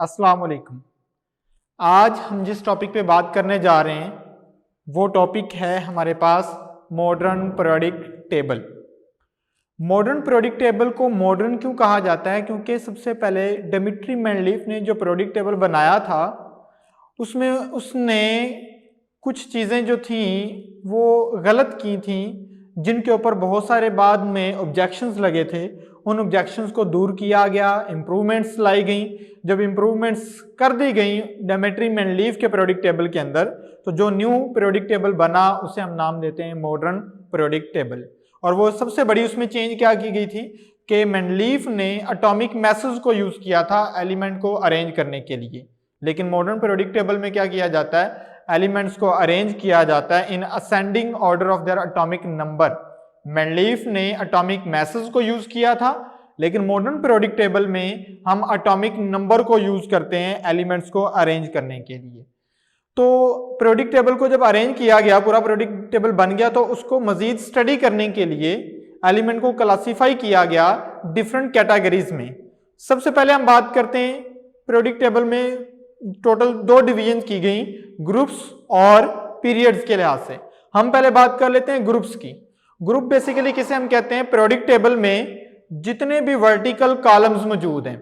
अस्सलाम वालेकुम। आज हम जिस टॉपिक पे बात करने जा रहे हैं वो टॉपिक है हमारे पास modern periodic table. Modern periodic table को मॉडर्न क्यों कहा जाता है? क्योंकि सबसे पहले डिमिट्री मेंडलीफ ने जो पीरियोडिक टेबल बनाया था उसमें उसने कुछ चीज़ें जो थी वो गलत की थी, जिनके ऊपर बहुत सारे बाद में ऑब्जेक्शंस लगे थे। उन ऑब्जेक्शंस को दूर किया गया, इम्प्रूवमेंट्स लाई गई। जब इम्प्रूवमेंट्स कर दी गई डिमिट्री मेंडलीफ के पीरियोडिक टेबल के अंदर, तो जो न्यू पीरियोडिक टेबल बना उसे हम नाम देते हैं मॉडर्न पीरियोडिक टेबल। और वो सबसे बड़ी उसमें चेंज क्या की गई थी कि मेंडलीफ ने एटॉमिक मैसेज को यूज किया था एलिमेंट को अरेंज करने के लिए, लेकिन मॉडर्न पीरियोडिक टेबल में क्या किया जाता है, एलिमेंट्स को अरेंज किया जाता है इन ascending order of their atomic number. Mendeleev ने एटॉमिक मैसेज को यूज किया था, लेकिन मॉडर्न पीरियोडिक टेबल में हम एटॉमिक नंबर को यूज करते हैं एलिमेंट्स को अरेंज करने के लिए। तो पीरियोडिक टेबल को जब अरेंज किया गया, पूरा पीरियोडिक टेबल बन गया, तो उसको मजीद स्टडी करने के लिए एलिमेंट को क्लासिफाई किया गया डिफरेंट कैटेगरीज में। सबसे पहले हम बात करते हैं पीरियोडिक टेबल में टोटल 2 डिवीजन की गई, ग्रुप्स और पीरियड्स के लिहाज से। हम पहले बात कर लेते हैं ग्रुप्स की। ग्रुप बेसिकली किसे हम कहते हैं, पीरियोडिक टेबल में जितने भी वर्टिकल कॉलम्स मौजूद हैं,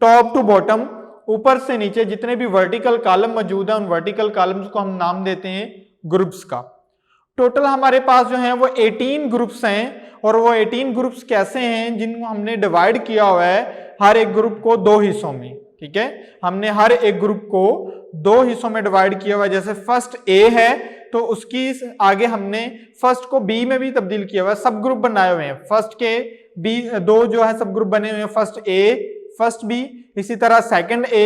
टॉप टू बॉटम, ऊपर से नीचे जितने भी वर्टिकल कॉलम मौजूद हैं, उन वर्टिकल कॉलम्स को हम नाम देते हैं ग्रुप्स का। टोटल हमारे पास जो है वो 18 ग्रुप्स हैं, और वो 18 ग्रुप्स कैसे हैं, जिनको हमने डिवाइड किया हुआ है हर एक ग्रुप को 2 हिस्सों में। ठीक है, हमने हर एक ग्रुप को 2 हिस्सों में डिवाइड किया हुआ है। जैसे फर्स्ट ए है तो उसकी आगे हमने फर्स्ट को बी में भी तब्दील किया हुआ है, सब ग्रुप बनाए हुए हैं। फर्स्ट के बी 2 जो है सब ग्रुप बने हुए हैं, फर्स्ट ए, फर्स्ट बी, इसी तरह second A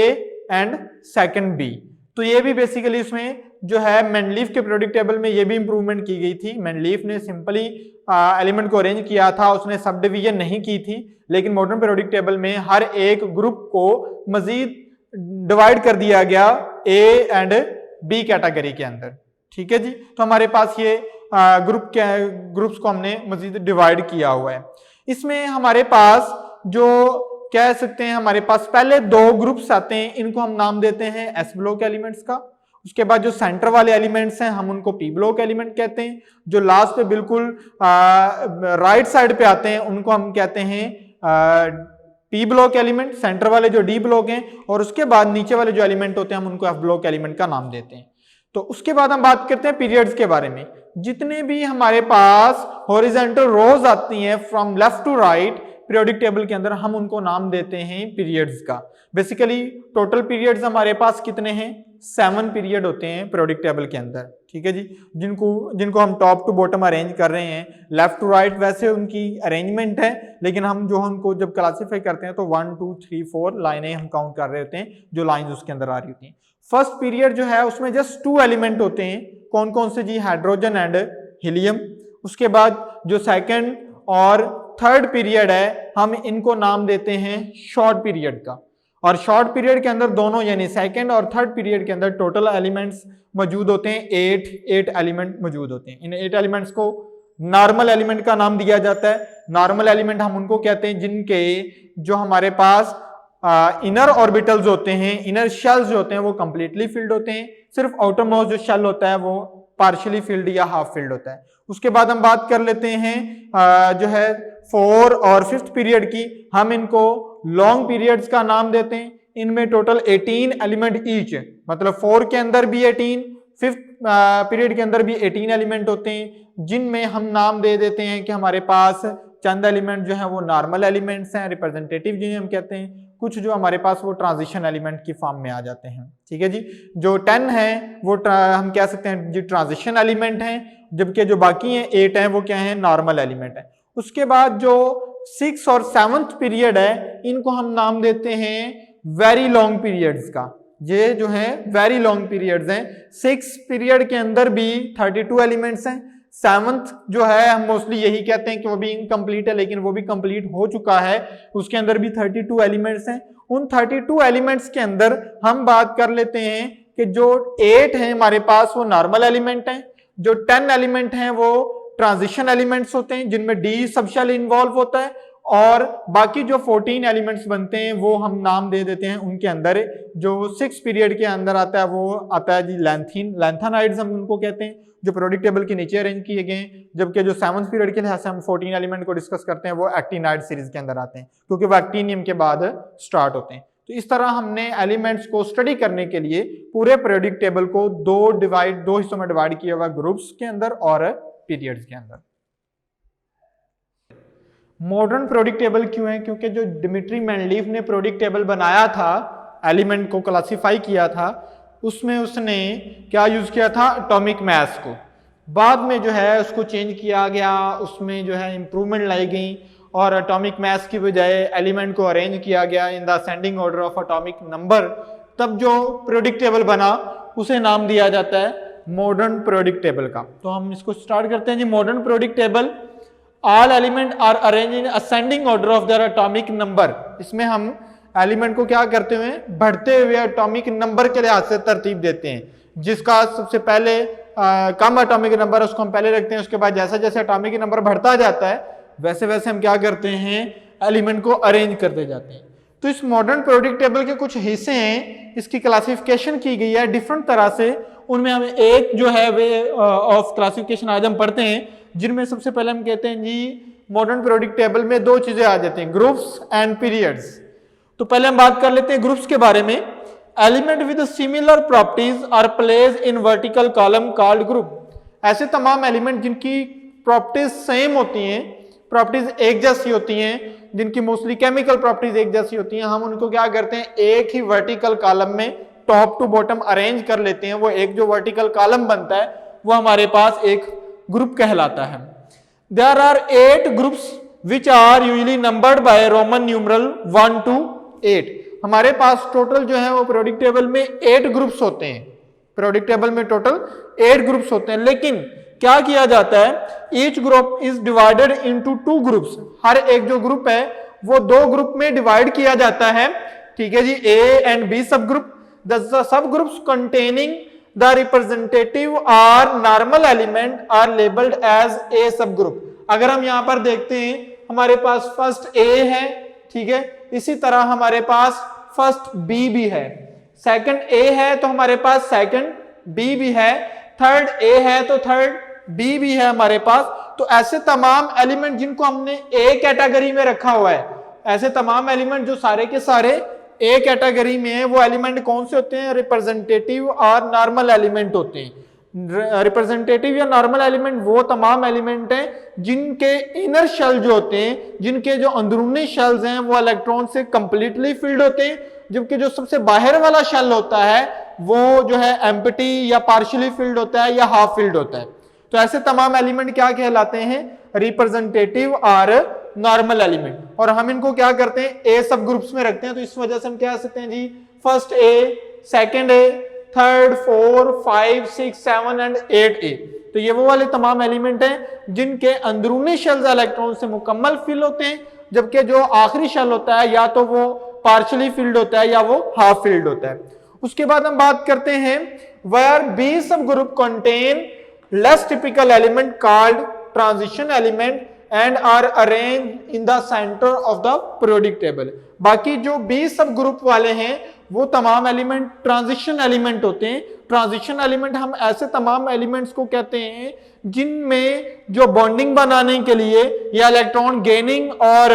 and second B. तो ये भी बेसिकली इसमें जो है मेंडलीफ के पीरियोडिक टेबल में ये भी इंप्रूवमेंट की गई थी। मेंडलीफ ने सिंपली एलिमेंट को अरेंज किया था, उसने सब डिवीजन नहीं की थी, लेकिन मॉडर्न पीरियोडिक टेबल में हर एक ग्रुप को मजीद डिवाइड कर दिया गया ए एंड बी कैटेगरी के अंदर। ठीक है जी, तो हमारे पास ये ग्रुप्स को हमने मजीद डिवाइड किया हुआ है। इसमें हमारे पास जो कह सकते हैं, हमारे पास पहले 2 ग्रुप्स आते हैं, इनको हम नाम देते हैं एस ब्लॉक एलिमेंट्स का। उसके बाद जो सेंटर वाले एलिमेंट्स हैं हम उनको पी ब्लॉक एलिमेंट कहते हैं। जो लास्ट पे बिल्कुल राइट साइड पे आते हैं उनको हम कहते हैं पी ब्लॉक एलिमेंट, सेंटर वाले जो डी ब्लॉक हैं, और उसके बाद नीचे वाले जो एलिमेंट होते हैं हम उनको एफ ब्लॉक एलिमेंट का नाम देते हैं। तो उसके बाद हम बात करते हैं पीरियड्स के बारे में। जितने भी हमारे पास हॉरिजॉन्टल रोज आती हैं from left to right periodic table के अंदर, हम उनको नाम देते हैं पीरियड्स का। बेसिकली टोटल पीरियड्स हमारे पास कितने हैं, 7 पीरियड होते हैं पीरियोडिक टेबल के अंदर। ठीक है जी, जिनको हम टॉप टू बॉटम अरेंज कर रहे हैं, लेफ्ट टू राइट वैसे उनकी अरेंजमेंट है, लेकिन हम जो उनको जब क्लासीफाई करते हैं तो 1 2 3 4 लाइनें हम काउंट कर रहे होते हैं, जो लाइंस उसके अंदर आ रही होती हैं। फर्स्ट पीरियड जो है उसमें जस्ट 2 एलिमेंट होते हैं। कौन कौन से जी, हाइड्रोजन एंड हीलियम। उसके बाद जो सेकंड और थर्ड पीरियड है हम इनको नाम देते हैं शॉर्ट पीरियड का। और शॉर्ट पीरियड के अंदर दोनों यानी सेकंड और थर्ड पीरियड के अंदर टोटल एलिमेंट्स मौजूद होते हैं, 8 एलिमेंट मौजूद होते हैं। इन 8 एलिमेंट्स को नॉर्मल एलिमेंट का नाम दिया जाता है। नॉर्मल एलिमेंट हम उनको कहते हैं जिनके जो हमारे पास इनर ऑर्बिटल्स होते हैं, इनर शेल्स जो होते हैं वो कंप्लीटली फिल्ड होते हैं, सिर्फ आउटर मोस्ट जो शेल होता है वो पार्शियली फिल्ड या हाफ फिल्ड होता है। उसके बाद हम बात कर लेते हैं जो है 4 और 5th पीरियड की। हम इनको लॉन्ग पीरियड्स का नाम देते हैं। इनमें टोटल 18 एलिमेंट ईच, मतलब 4 के अंदर भी 18, 5th पीरियड के अंदर भी 18 एलिमेंट होते हैं, जिनमें हम नाम दे देते हैं कि हमारे पास चंद एलिमेंट जो है वो नॉर्मल एलिमेंट्स हैं, रिप्रेजेंटेटिव जिन्हें हम कहते हैं, कुछ जो हमारे पास वो ट्रांजिशन एलिमेंट की फॉर्म में आ जाते हैं। ठीक है जी, जो 10 है वो हम कह सकते हैं जी ट्रांजिशन एलिमेंट हैं, जबकि जो बाकी हैं 8 हैं वो क्या है, नॉर्मल एलिमेंट है। उसके बाद जो 6 और 7th पीरियड है इनको हम नाम देते हैं वेरी लॉन्ग पीरियड्स का। ये जो है वेरी लॉन्ग पीरियड्स हैं। 6 पीरियड के अंदर भी 32 एलिमेंट्स हैं। 7th जो है हम मोस्टली यही कहते हैं कि वो भी इनकम्प्लीट है, लेकिन वो भी कंप्लीट हो चुका है, उसके अंदर भी 32 एलिमेंट्स हैं। उन 32 एलिमेंट्स के अंदर हम बात कर लेते हैं कि जो 8 हैं हमारे पास वो नॉर्मल एलिमेंट हैं, जो 10 एलिमेंट हैं वो ट्रांजिशन एलिमेंट्स होते हैं जिनमें डी सबशेल इन्वॉल्व होता है, और बाकी जो 14 एलिमेंट्स बनते हैं वो हम नाम दे देते हैं उनके अंदर। जो 6 पीरियड के अंदर आता है वो आता है जी लैंथेनाइड्स हम उनको कहते हैं, जो पीरियोडिक टेबल के नीचे अरेंज किए गए हैं। जबकि जो 7th पीरियड के लिहाज से हम 14 एलिमेंट को डिस्कस करते हैं वो एक्टिनाइड सीरीज के अंदर आते हैं, क्योंकि वो एक्टिनियम के बाद स्टार्ट होते हैं। तो इस तरह हमने एलिमेंट्स को स्टडी करने के लिए पूरे पीरियोडिक टेबल को दो हिस्सों में डिवाइड किया हुआ, ग्रुप्स के अंदर और पीरियड्स के अंदर। मॉडर्न पीरियोडिक टेबल क्यों है? क्योंकि जो डिमिट्री मेंडलीफ ने पीरियोडिक टेबल बनाया था, एलिमेंट को क्लासिफाई किया था, उसमें उसने क्या यूज किया था? एटॉमिक मास को। बाद में जो है उसको चेंज किया गया, उसमें जो है इंप्रूवमेंट लाई गई और एटॉमिक मास की बजाय एलिमेंट को अरेंज किया गया in the ascending order of atomic number. तब जो पीरियोडिक टेबल बना उसे नाम दिया जाता है मॉडर्न पीरियोडिक टेबल का। तो हम इसको स्टार्ट करते हैं जी। Modern periodic table, all element are arrange in ascending order of their atomic number. इसमें हम एलिमेंट को क्या करते हुए? बढ़ते हुए एटॉमिक नंबर के लिहाज से तरतीब देते हैं। जिसका सबसे पहले कम एटॉमिक नंबर है उसको हम पहले रखते हैं, उसके बाद जैसा जैसे एटॉमिक नंबर बढ़ता जाता है वैसे वैसे हम क्या करते हैं? एलिमेंट को अरेंज करते जाते हैं। तो इस मॉडर्न पीरियोडिक टेबल के कुछ हिस्से हैं, इसकी क्लासिफिकेशन की गई है डिफरेंट तरह से। उनमें हम एक जो है वे ऑफ क्लासिफिकेशन आज हम पढ़ते हैं, जिनमें सबसे पहले हम कहते हैं जी मॉडर्न पीरियोडिक टेबल में दो चीजें आ जाती हैं, ग्रुप्स एंड पीरियड्स। तो पहले हम बात कर लेते हैं ग्रुप्स के बारे में। Element with similar properties are placed in vertical column called group. ऐसे तमाम एलिमेंट जिनकी प्रॉपर्टीज सेम होती हैं, प्रॉपर्टीज एक जैसी होती हैं, जिनकी मोस्टली केमिकल प्रॉपर्टीज एक जैसी होती हैं, हम उनको क्या करते हैं? एक ही वर्टिकल कॉलम में टॉप टू बॉटम अरेंज कर लेते हैं। वो एक जो वर्टिकल कॉलम बनता है वो हमारे पास एक ग्रुप कहलाता है। There are 8 groups which are usually numbered by Roman numeral 1 to 8। हमारे पास टोटल जो है वो पीरियोडिक टेबल में 8 ग्रुप्स होते हैं। पीरियोडिक टेबल में टोटल 8 ग्रुप्स होते हैं, लेकिन क्या किया जाता है? Each group is divided into 2 groups. हर एक जो ग्रुप है वो 2 ग्रुप में डिवाइड किया जाता है। ठीक है जी। A and B sub group. The sub groups containing the representative are normal element are labelled as A sub group. अगर हम यहां पर देखते हैं हमारे पास फर्स्ट ए है, ठीक है, इसी तरह हमारे पास फर्स्ट बी भी है, सेकंड ए है तो हमारे पास सेकंड बी भी है, थर्ड ए है तो थर्ड बी भी है हमारे पास। तो ऐसे तमाम एलिमेंट जिनको हमने ए कैटेगरी में रखा हुआ है, ऐसे तमाम एलिमेंट जो सारे के सारे ए कैटेगरी में है, वो एलिमेंट कौन से होते हैं? रिप्रेजेंटेटिव और नॉर्मल एलिमेंट होते हैं। रिप्रेजेंटेटिव या नॉर्मल एलिमेंट वो तमाम एलिमेंट हैं जिनके इनर शेल जो होते हैं, जिनके जो अंदरूनी शेल्स हैं वो इलेक्ट्रॉन से कंप्लीटली फिल्ड होते हैं, जबकि जो सबसे बाहर वाला शेल होता है वो जो है एम्प्टी या पार्शियली फिल्ड होता है या हाफ फिल्ड होता है। तो ऐसे तमाम एलिमेंट क्या कहलाते हैं? रिप्रेजेंटेटिव और नॉर्मल एलिमेंट। और हम इनको क्या करते हैं? ए सब ग्रुप्स में रखते हैं। तो इस वजह से हम क्या कह सकते हैं जी, first A, second A, third, 4, 5, 6, 7 and 8 A. तो ये वो वाले तमाम एलिमेंट हैं जिनके अंदरूनी शेल्स इलेक्ट्रॉन से मुकम्मल फिल होते हैं, जबकि जो आखिरी शेल होता है या तो वो पार्शियली फिल्ड होता है या वो हाफ फिल्ड होता है। उसके बाद हम बात करते हैं where B sub group contain less typical element called transition element and are arrange in the centre of the periodic table. बाकी जो बी सब ग्रुप वाले हैं वो तमाम एलिमेंट ट्रांजिशन एलिमेंट होते हैं। ट्रांजिशन एलिमेंट हम ऐसे तमाम एलिमेंट्स को कहते हैं जिनमें जो बॉन्डिंग बनाने के लिए या इलेक्ट्रॉन गेनिंग और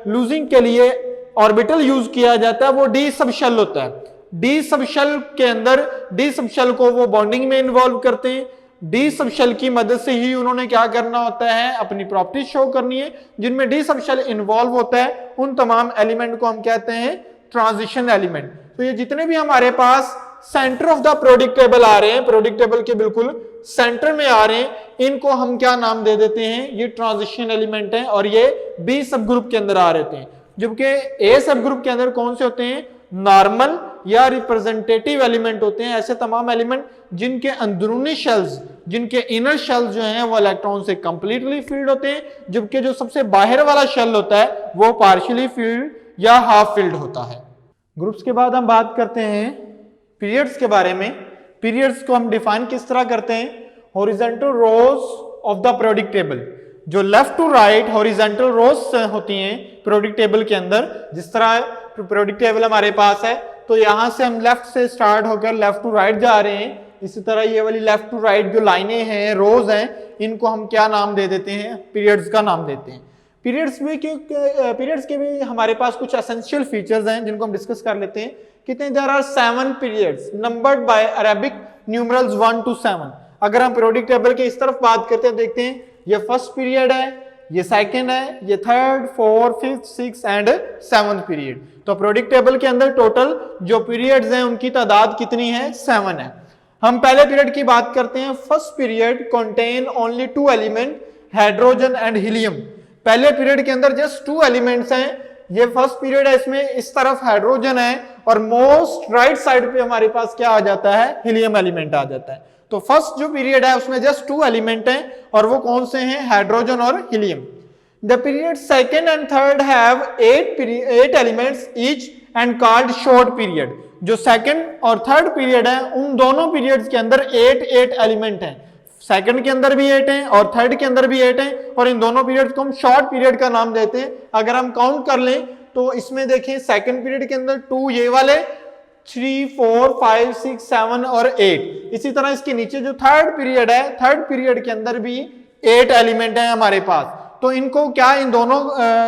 लूजिंग के लिए ऑर्बिटल यूज किया जाता है, वो डी सब शेल होता है। डी सब शेल के अंदर डी सब शेल को वो बॉन्डिंग में इन्वॉल्व करते हैं। डी सब शेल की मदद से ही उन्होंने क्या करना होता है? अपनी प्रॉपर्टीज शो करनी है। जिनमें डी सब शेल इन्वॉल्व होता है उन तमाम एलिमेंट को हम कहते हैं ट्रांजिशन एलिमेंट। तो ये जितने भी हमारे पास centre of the periodic table आ रहे हैं, पीरियोडिक टेबल के बिल्कुल सेंटर में आ रहे हैं, इनको हम क्या नाम दे देते हैं? ये ट्रांजिशन एलिमेंट हैं और ये बी सब ग्रुप के अंदर आ रहे हैं। जबकि ए सब ग्रुप के अंदर कौन से होते हैं? नॉर्मल या रिप्रेजेंटेटिव एलिमेंट होते हैं। ऐसे तमाम एलिमेंट जिनके अंदरूनी शेल्स, जिनके इनर शेल्स जो हैं वो इलेक्ट्रॉन से कंप्लीटली फील्ड होते हैं, जबकि जो सबसे बाहर वाला शेल होता है वो पार्शियली फील्ड या हाफ फील्ड होता है। ग्रुप्स के बाद हम बात करते हैं पीरियड्स के बारे में। पीरियड्स को हम डिफाइन किस तरह करते हैं? Horizontal rose of the periodic table. जो लेफ्ट टू राइट हॉरिजॉन्टल रोज होती हैं पीरियोडिक टेबल के अंदर, जिस तरह पीरियोडिक टेबल हमारे पास है तो यहां से हम लेफ्ट से स्टार्ट होकर लेफ्ट टू राइट जा रहे हैं, इसी तरह ये वाली लेफ्ट टू राइट जो लाइनें हैं, रोज हैं, इनको हम क्या नाम दे देते हैं, पीरियड्स का नाम देते हैं। पीरियड्स के भी हमारे पास कुछ एसेंशियल फीचर्स हैं जिनको हम डिस्कस कर लेते हैं। कितने, there are 7 periods numbered by Arabic numerals 1 to 7। अगर हम पीरियोडिक टेबल के इस तरफ बात करते हैं, देखते हैं ये फर्स्ट पीरियड है, ये सेकंड है, ये third, fourth, fifth, six and 7th period. तो पीरियोडिक टेबल के अंदर टोटल जो पीरियड्स हैं उनकी तादाद कितनी है, 7 है। हम पहले पीरियड की बात करते हैं। First period contain only 2 element, hydrogen and helium. पहले पीरियड के अंदर जस्ट 2 एलिमेंट्स हैं। ये फर्स्ट पीरियड है, इसमें इस तरफ हाइड्रोजन है और मोस्ट राइट साइड पे हमारे पास क्या आ जाता है, हीलियम एलिमेंट आ जाता है। तो फर्स्ट जो पीरियड है उसमें जस्ट 2 एलिमेंट हैं और वो कौन से हैं, हाइड्रोजन और helium. The period second and third have 8 elements each and called short period. जो सेकंड और थर्ड पीरियड है उन दोनों पीरियड्स के अंदर 8 एलिमेंट हैं। सेकंड के अंदर भी 8 हैं और थर्ड के अंदर भी 8 हैं और इन दोनों पीरियड्स को हम शॉर्ट पीरियड का नाम देते हैं। अगर हम काउंट कर लें तो इसमें देखें सेकंड पीरियड के अंदर 2 ये वाले, 3, 4, 5, 6, 7 और 8। इसी तरह इसके नीचे जो थर्ड पीरियड है, थर्ड पीरियड के अंदर भी 8 एलिमेंट हैं हमारे पास। तो इनको क्या, इन दोनों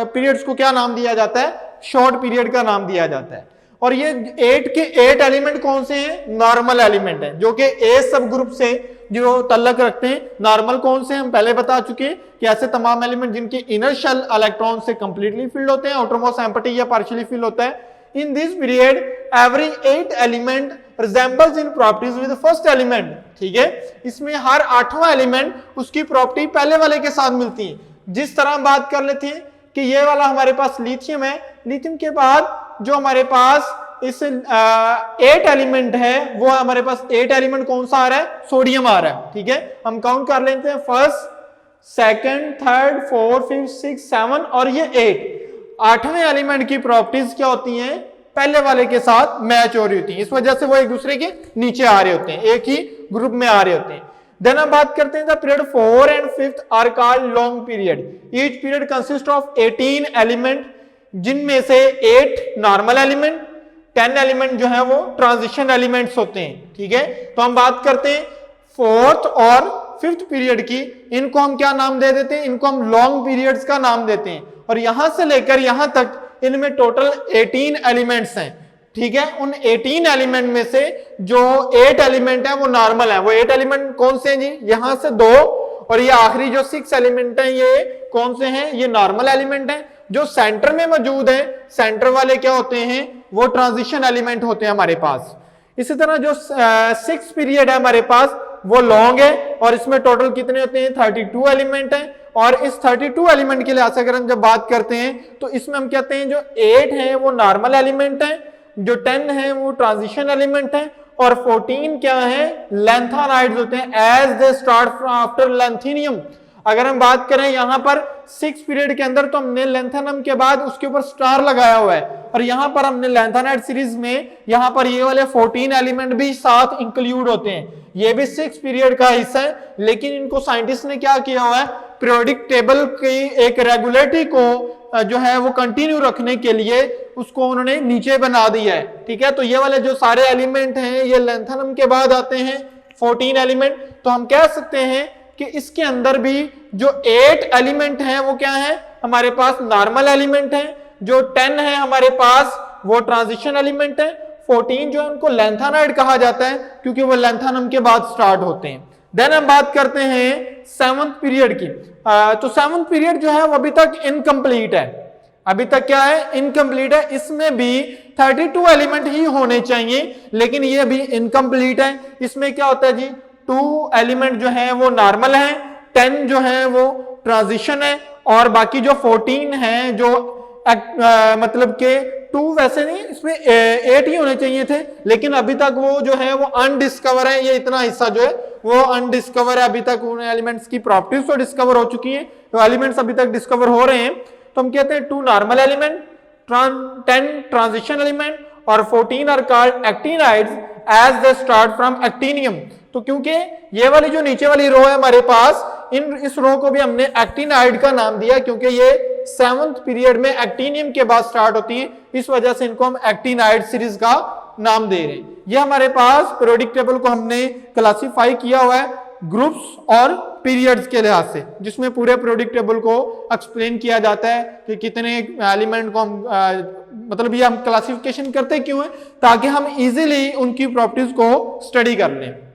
पीरियड्स को क्या नाम दिया जाता है, शॉर्ट पीरियड का नाम दिया जाता है। और ये 8 के 8 एलिमेंट कौन से हैं, नॉर्मल एलिमेंट हैं, जो कि ए सब ग्रुप से जो तल्लक रखते हैं। नॉर्मल कौन से, हम पहले बता चुके हैं कि ऐसे तमाम एलिमेंट जिनके इनर शेल इलेक्ट्रॉन से कंप्लीटली फिल्ड होते हैं, आउटरमोस्ट एम्प्टी या पार्शियली फिल होता है। In this period, every 8 element resembles in properties with the first element। ठीक है, इसमें हर 8वां एलिमेंट उसकी प्रॉपर्टी पहले वाले के साथ मिलती है। जिस तरह हम बात कर लेते हैं कि ये वाला हमारे पास लिथियम है, लिथियम के बाद जो हमारे पास इस 8 एलिमेंट है वो हमारे पास 8 एलिमेंट कौन सा आ रहा है, सोडियम आ रहा है। ठीक है, हम काउंट कर लेते हैं, first, second, third, fourth, fifth, six, 7 और ये 8। 8वें एलिमेंट की प्रॉपर्टीज क्या होती हैं, पहले वाले के साथ मैच हो रही होती हैं, इस वजह से वो एक दूसरे के नीचे आ रहे होते हैं, एक ही ग्रुप में आ रहे होते हैं। देन हम बात करते हैं the period 4 and 5 are called long period. Each period consist of 18 element, जिनमें से 8 नॉर्मल एलिमेंट, 10 एलिमेंट जो है वो ट्रांजिशन एलिमेंट्स होते हैं। ठीक है, तो हम बात करते हैं 4th और 5th पीरियड की। इनको हम क्या नाम दे देते हैं, इनको हम लॉन्ग पीरियड्स का नाम देते हैं। और यहां से लेकर यहां तक इनमें टोटल 18 एलिमेंट्स हैं। ठीक है, उन 18 एलिमेंट में से जो 8 एलिमेंट है वो नॉर्मल है। वो 8 एलिमेंट कौन से हैं जी, यहां से 2 और ये आखिरी जो 6 एलिमेंट हैं ये कौन से हैं, ये नॉर्मल एलिमेंट हैं। जो सेंटर में मौजूद है, सेंटर वाले क्या होते हैं, वो ट्रांजिशन एलिमेंट होते हैं हमारे पास। इसी तरह जो 6th पीरियड है हमारे पास वो लॉन्ग है और इसमें टोटल कितने होते हैं, 32 एलिमेंट हैं। और इस 32 एलिमेंट के लिहाज से अगर हम जब बात करते हैं तो इसमें हम कहते हैं जो 8 है वो नॉर्मल एलिमेंट है, जो 10 है वो ट्रांजिशन एलिमेंट है और 14 क्या है, लैंथेनाइड्स होते हैं, एज दे स्टार्ट आफ्टर लैंथेनियम। अगर हम बात करें यहां पर 6 पीरियड के अंदर तो हमने लैंथेनम के बाद उसके ऊपर स्टार लगाया हुआ है और यहां पर हमने लैंथेनाइड सीरीज में यहां पर ये वाले 14 एलिमेंट भी साथ इंक्लूड होते हैं। ये भी 6 पीरियड का हिस्सा है, लेकिन इनको साइंटिस्ट ने क्या किया हुआ है, पीरियोडिक टेबल की एक रेगुलरिटी को जो है वो कंटिन्यू रखने के लिए उसको उन्होंने नीचे बना दिया है। ठीक है, तो ये वाले जो सारे एलिमेंट हैं ये लैंथेनम के बाद आते हैं 14 एलिमेंट। तो हम कह सकते हैं कि इसके अंदर भी जो 8 एलिमेंट हैं वो क्या है, हमारे पास नॉर्मल एलिमेंट हैं। जो 10 है हमारे पास वो ट्रांजिशन एलिमेंट है। 14 जो है उनको लैंथेनाइड कहा जाता है क्योंकि वो लैंथेनम के बाद स्टार्ट होते हैं। देन हम बात करते हैं 7th पीरियड की। तो 7th पीरियड जो है वो अभी तक इनकम्प्लीट है, अभी तक क्या है, इनकम्प्लीट है। इसमें भी 32 एलिमेंट ही होने चाहिए, लेकिन ये अभी इनकम्प्लीट है। इसमें क्या होता है जी, 2 एलिमेंट जो है वो नॉर्मल है, 10 जो है वो ट्रांजिशन है और बाकी जो 14 है जो मतलब के 2 वैसे नहीं, इसमें 8 ही होने चाहिए थे, लेकिन अभी तक वो जो है वो अनडिस्कवर है। ये इतना हिस्सा जो है वो अनडिस्कवर है, अभी तक उन एलिमेंट्स की प्रॉपर्टीज तो डिस्कवर हो चुकी हैं, तो एलिमेंट्स अभी तक डिस्कवर हो रहे हैं। तो हम कहते हैं 2 नॉर्मल एलिमेंट, 10 ट्रांजिशन एलिमेंट और 14 are called actinides as they start from actinium. तो क्योंकि ये वाली जो नीचे वाली रो है हमारे पास, इस रो को भी हमने एक्टिनाइड का नाम दिया क्योंकि ये 7th पीरियड में एक्टिनियम के बाद स्टार्ट होती है, इस वजह से इनको हम एक्टिनाइड सीरीज का नाम दे रहे हैं। ये हमारे पास पीरियोडिक टेबल को हमने क्लासिफाई किया हुआ है ग्रुप्स और पीरियड्स के लिहाज से, जिसमें पूरे पीरियोडिक टेबल को एक्सप्लेन किया जाता है कि कितने एलिमेंट को हम मतलब ये हम क्लासिफिकेशन करते क्यों है, ताकि हम इजीली उनकी प्रॉपर्टीज को स्टडी कर लें।